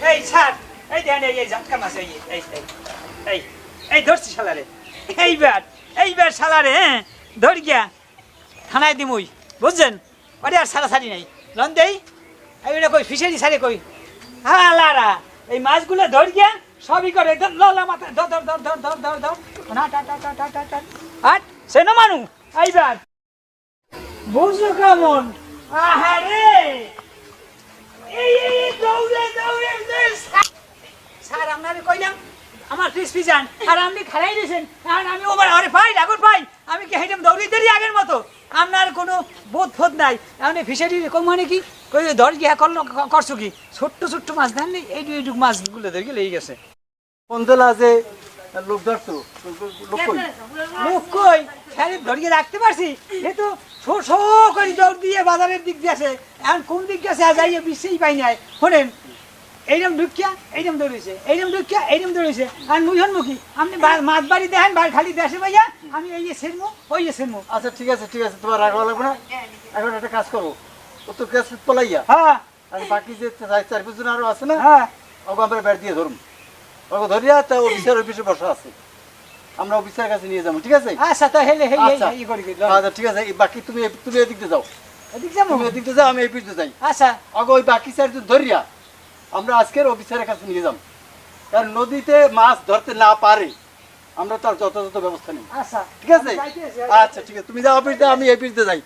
এই ছাড়, এই দেন এই ঝাটকা মাছ, এই ধরছি শালারে। এইবার শালারে ধরি গিয়া থানায় দিমুই, বুঝছেন? ওরে আর সারাসারি নাই, লন দেই। এইটা কই ফিশারি সারে কই, হ্যাঁ লারা এই মাছগুলো ধরি গিয়া সবই করে একদম ললা মাথা ধর ধর ধর ধর ধর ধর ধর না টা টা টা টা টা টা আট সে না মানু। এইবার বুঝলো কেমন? আহারে এই দৌড়ে দৌড়ে স্যার আপনারে কইলাম আমার ক্রিসপি যান, আর আপনি খারাই দিয়েছেন। আর আমি ওবার আরে ভাই এখন ভাই আমি কি হেঁটে দৌড়ি দেরি আগের মতো? আপনার কোনো বোধ ফোধ নাই। আপনি ফিশারি কম মানে কি কই ধর গিয়া করছো কি? ছোট্ট ছোট্ট মাছ দেন নি, এইটুক মাছগুলো ধরে লেগে গেছে। কোন জেলা আছে লোক ধরতো? লোক কই? মুখ কই স্যারের ধরিয়ে রাখতে পারছি, এ তো শো শো করে দৌড় দিয়ে বাজারের দিক দিয়ে আসে। এখন কোন দিক গেছে যাইয়ে বিশ্বেই পাই নাই। শোনেন এইরকম ঢুকিয়া এইরকম দৌড়েছে, এইরকম ঢুকিয়া এইরকম দৌড়েছে। আর মুখি আপনি মাছ বাড়ি দেখেন বার খালি দেশে ভাইয়া আমি এই যে সেরমু ওই যে সেরমু। আচ্ছা ঠিক আছে তোমার রাখা লাগবে না। এখন একটা কাজ করো, ও তো গ্যাস পলাইয়া, হ্যাঁ আর বাকি যে 4-5 জন আরো আছে না, হ্যাঁ ওকে আমরা ব্যাট দিয়ে ধরুন। ওকে ধরিয়া তা অফিসে বসা আছে, আমরা অফিসের কাছে নিয়ে যাবো, ঠিক আছে? আচ্ছা তো হেলে হেই আচ্ছা এই করি আচ্ছা ঠিক আছে, বাকি তুমি এদিক দিয়ে যাও, এদিক যাবো। তুমি এদিক দিয়ে যাও, আমি এই পিছনে যাই। আচ্ছা ওকে ওই বাকি 4 জন ধরিয়া আমরা আজকের অফিসের কাছে নিয়ে যাবো। কারণ নদীতে মাছ ধরতে না পারে আমরা তার যথাযথ ব্যবস্থা নিই, আচ্ছা ঠিক আছে? আচ্ছা ঠিক আছে, তুমি যাও অফিস, আমি এই পিছনে যাই।